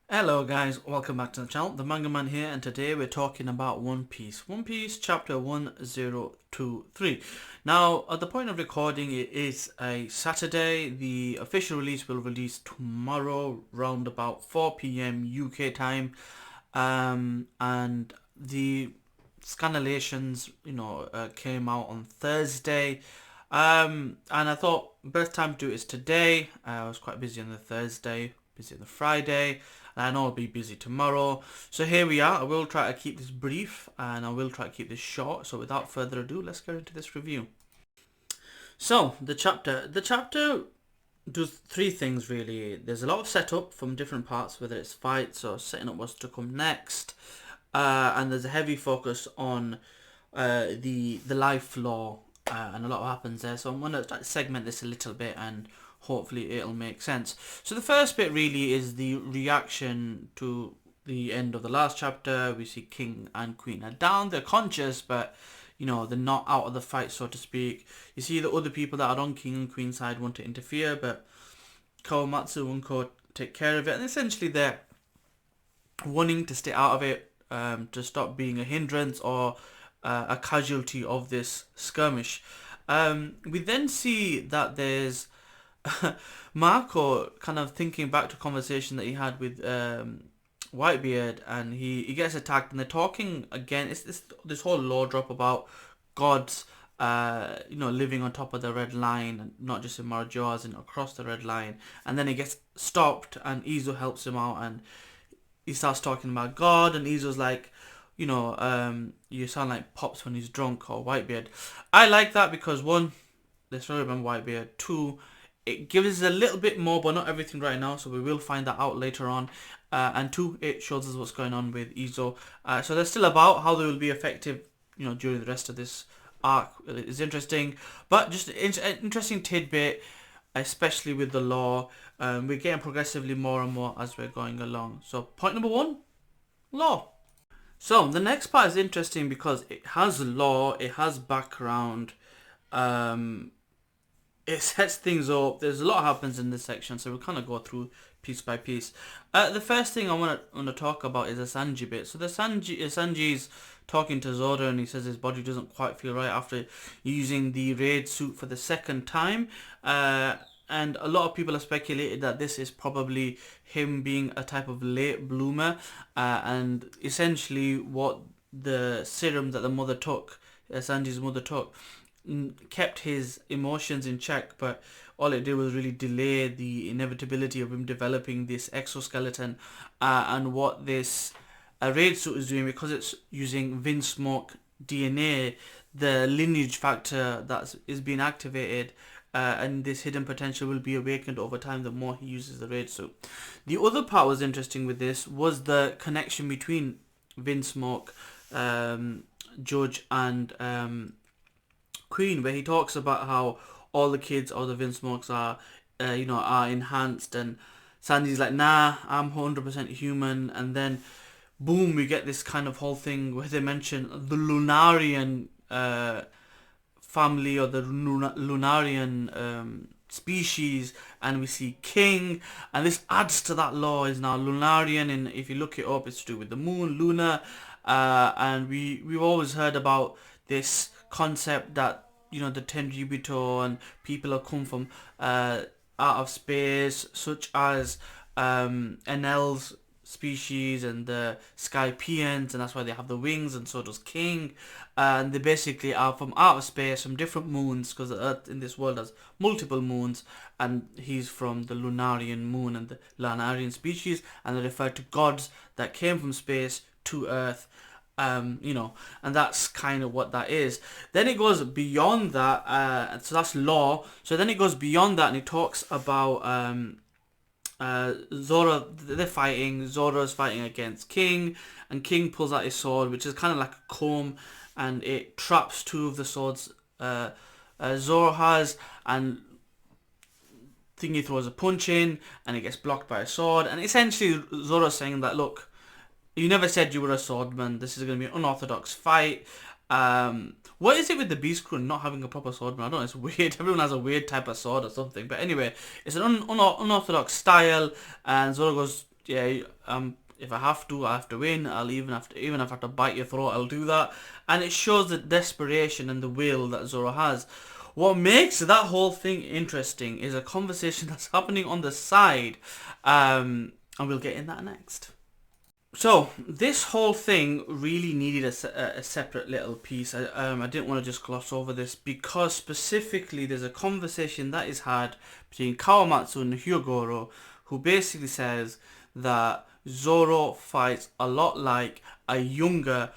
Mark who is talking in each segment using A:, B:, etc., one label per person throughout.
A: Hello guys, welcome back to the channel. The Manga Man here, and today we're talking about One Piece. One Piece chapter 1023. Now, at the point of recording, it is a Saturday. The official release will release tomorrow, round about 4 p.m. UK time. And the scanlations, came out on Thursday. And I thought best time to do it is today. I was quite busy on the Thursday, busy on the Friday, and I know I'll be busy tomorrow. So here we are. I will try to keep this brief, and I will try to keep this short. So without further ado, let's get into this review. So the chapter does three things really. There's a lot of setup from different parts, whether it's fights or setting up what's to come next, and there's a heavy focus on the life law, and a lot happens there. So I'm gonna segment this a little bit, and hopefully it'll make sense. So the first bit really is the reaction to the end of the last chapter. We see King and Queen are down. They're conscious, but they're not out of the fight, so to speak. You see the other people that are on King and Queen side want to interfere, but Kawamatsu and Ko take care of it, and essentially they're wanting to stay out of it, to stop being a hindrance or a casualty of this skirmish. We then see that there's Marco kind of thinking back to a conversation that he had with Whitebeard, and he gets attacked, and they're talking again. It's this whole law drop about gods, living on top of the red line, and not just in Marajoas and across the red line. And then he gets stopped, and Izo helps him out, and he starts talking about God, and Izo's like, you sound like Pops when he's drunk, or Whitebeard. I like that because one, let's really remember Whitebeard. Two, it gives us a little bit more, but not everything right now, so we will find that out later on. And two, it shows us what's going on with Izo. So they're still about how they will be effective, during the rest of this arc. It's interesting, but just an interesting tidbit, especially with the law. We're getting progressively more and more as we're going along. So point number one, law. So the next part is interesting because it has law, it has background, um, it sets things up. There's a lot happens in this section, so we'll kind of go through piece by piece. The first thing I want to talk about is the Sanji bit. So the Sanji's talking to Zoro, and he says his body doesn't quite feel right after using the raid suit for the second time. And a lot of people have speculated that this is probably him being a type of late bloomer, and essentially what the serum that the mother took, Sanji's mother took, kept his emotions in check, but all it did was really delay the inevitability of him developing this exoskeleton. And what this raid suit is doing, because it's using Vinsmoke DNA, the lineage factor that is being activated, and this hidden potential will be awakened over time the more he uses the raid suit. The other part was interesting with this was the connection between Vinsmoke, Judge, and Queen, where he talks about how all the kids or the Vinsmokes are, are enhanced, and Sandy's like, nah, I'm 100% human, and then boom, we get this kind of whole thing where they mention the Lunarian family, or the Lunarian species, and we see King, and this adds to that lore. Is now Lunarian, and if you look it up, it's to do with the moon, Luna, and we've always heard about this concept that the Tenryubito and people have come from out of space, such as Enel's species and the Skypians, and that's why they have the wings, and so does King. And they basically are from out of space, from different moons, because the Earth in this world has multiple moons, and he's from the Lunarian moon and the Lunarian species, and they refer to gods that came from space to Earth. And that's kind of what that is. Then it goes beyond that, so that's law. So then it goes beyond that, and it talks about Zoro. They're fighting. Zoro's fighting against King, and King pulls out his sword, which is kind of like a comb, and it traps two of the swords Zoro has, and Thingy throws a punch in, and it gets blocked by a sword. And essentially, Zoro's saying that, look, you never said you were a swordman. This is going to be an unorthodox fight. What is it with the Beast Crew not having a proper swordman? I don't know, it's weird. Everyone has a weird type of sword or something. But anyway, it's an unorthodox style. And Zoro goes, yeah, if I have to, I have to win. I'll even if I have to bite your throat, I'll do that. And it shows the desperation and the will that Zoro has. What makes that whole thing interesting is a conversation that's happening on the side, and we'll get in that next. So this whole thing really needed a separate little piece. I didn't want to just gloss over this because specifically there's a conversation that is had between Kawamatsu and Hyogoro, who basically says that Zoro fights a lot like a younger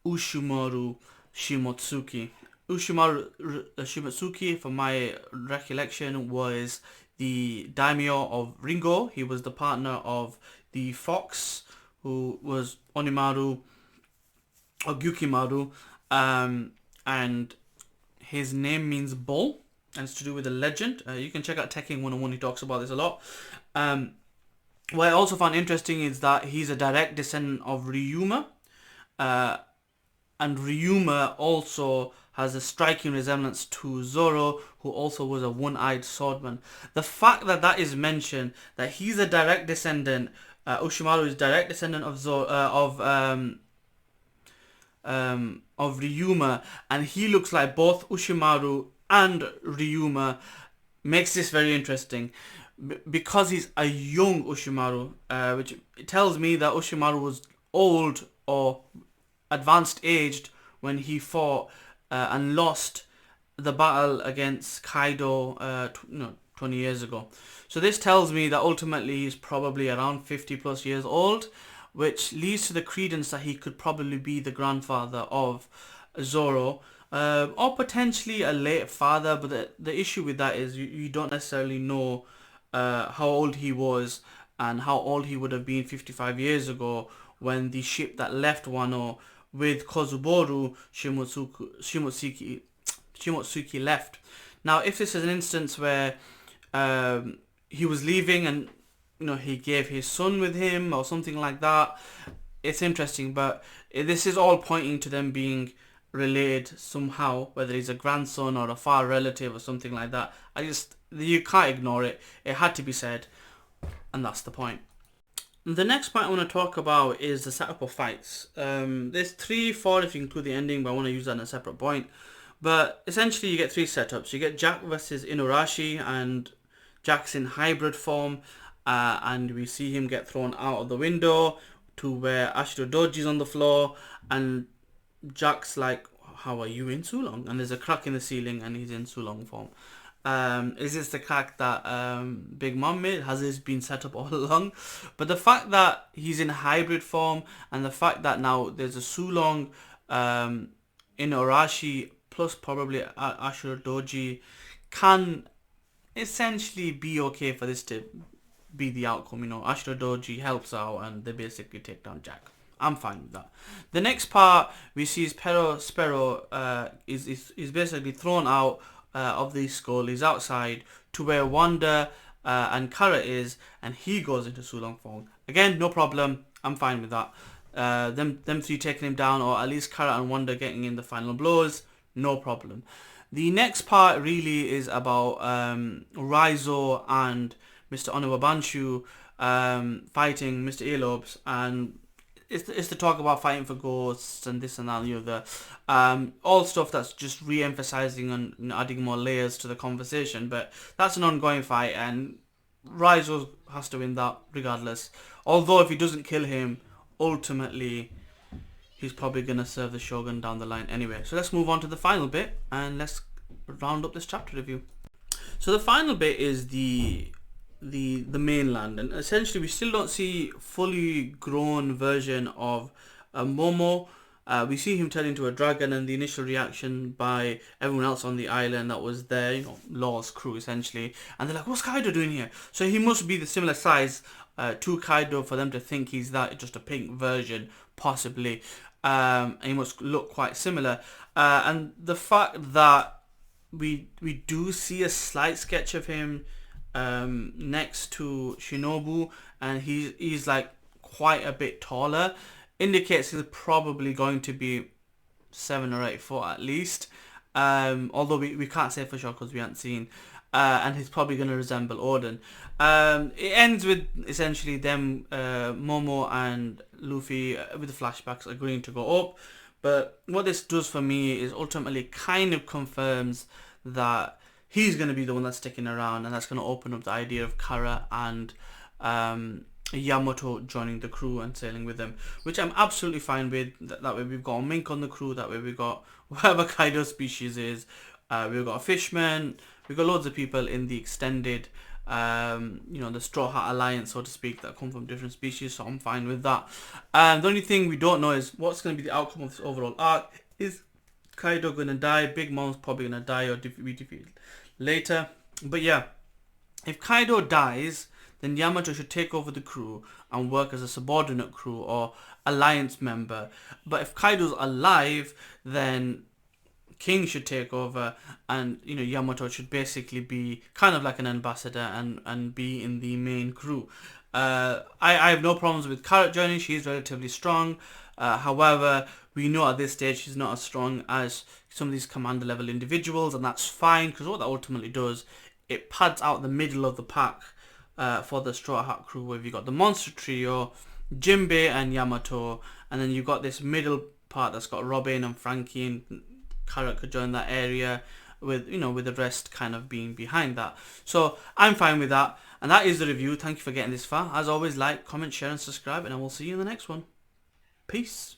A: Ushimaru Shimotsuki. Ushimaru Shimotsuki, from my recollection, was the daimyo of Ringo. He was the partner of the fox, who was Onimaru or Gyukimaru, and his name means bull, and it's to do with a legend. You can check out Tekken 101, he talks about this a lot. What I also found interesting is that he's a direct descendant of Ryuma, and Ryuma also has a striking resemblance to Zoro, who also was a one-eyed swordman. The fact that that is mentioned, that he's a direct descendant, Ushimaru is direct descendant of Ryuma, and he looks like both Ushimaru and Ryuma, makes this very interesting. Because he's a young Ushimaru, which tells me that Ushimaru was old or advanced aged when he fought and lost the battle against Kaido 20 years ago. So this tells me that ultimately he's probably around 50 plus years old, which leads to the credence that he could probably be the grandfather of Zoro, or potentially a late father. But the issue with that is you don't necessarily know how old he was and how old he would have been 55 years ago when the ship that left Wano with Kozuboru Shimotsuki left. Now, if this is an instance where he was leaving and he gave his son with him or something like that, it's interesting. But this is all pointing to them being related somehow, whether he's a grandson or a far relative or something like that. You can't ignore it. It had to be said, and that's the point. The next point I want to talk about is the setup of fights. There's 3, 4 if you include the ending, but I want to use that in a separate point. But essentially you get 3 setups. You get Jack versus Inuarashi, and Jack's in hybrid form, and we see him get thrown out of the window to where Ashito Doji's on the floor, and Jack's like, how are you in Sulong? And there's a crack in the ceiling and he's in Sulong form. Is this the crack that Big Mom made? Has this been set up all along? But the fact that he's in hybrid form, and the fact that now there's a Sulong in Arashi plus probably Ashura Doji can essentially be okay for this to be the outcome. Ashura Doji helps out and they basically take down Jack. I'm fine with that. The next part we see is Sparrow is basically thrown out of the school. He's outside to where Wanda and Kara is, and he goes into Sulong form. Again, no problem. I'm fine with that. Them 3 taking him down, or at least Kara and Wanda getting in the final blows, no problem. The next part really is about Raizo and Mr. Onawabanshu fighting Mr. Earlobes, and it's to talk about fighting for ghosts and this and that and the other. All stuff that's just re-emphasizing and adding more layers to the conversation. But that's an ongoing fight, and Raizo has to win that regardless. Although if he doesn't kill him, ultimately he's probably going to serve the Shogun down the line anyway. So let's move on to the final bit, and let's round up this chapter review. So the final bit is the mainland, and essentially we still don't see fully grown version of Momo. We see him turn into a dragon, and the initial reaction by everyone else on the island that was there, Law's crew essentially, and they're like, what's Kaido doing here? So he must be the similar size to Kaido for them to think he's that, just a pink version possibly, and he must look quite similar, and the fact that we do see a slight sketch of him next to Shinobu, and he's like quite a bit taller, indicates he's probably going to be 7 or 8 foot at least. Although we can't say for sure because we haven't seen. And he's probably going to resemble Odin. It ends with essentially them, Momo and Luffy, with the flashbacks agreeing to go up. But what this does for me is ultimately kind of confirms that he's going to be the one that's sticking around, and that's going to open up the idea of Kara and Yamato joining the crew and sailing with them, which I'm absolutely fine with. That way we've got a mink on the crew, that way we've got whatever Kaido species is, we've got a fishman, we've got loads of people in the extended, the Straw Hat Alliance, so to speak, that come from different species, so I'm fine with that. The only thing we don't know is what's going to be the outcome of this overall arc. Is Kaido going to die? Big Mom's probably going to die or be defeated later. But yeah, if Kaido dies, then Yamato should take over the crew and work as a subordinate crew or alliance member. But if Kaido's alive, then King should take over, and Yamato should basically be kind of like an ambassador and be in the main crew. I have no problems with Carrot joining. She's relatively strong. However, we know at this stage she's not as strong as some of these commander level individuals, and that's fine, because what that ultimately does, it pads out the middle of the pack for the Straw Hat crew, where you've got the Monster Trio, Jinbei and Yamato, and then you've got this middle part that's got Robin and Frankie, and Carrot could join that area with the rest kind of being behind that. So I'm fine with that, and that is the review. Thank you for getting this far. As always, like, comment, share and subscribe, and I will see you in the next one. Peace.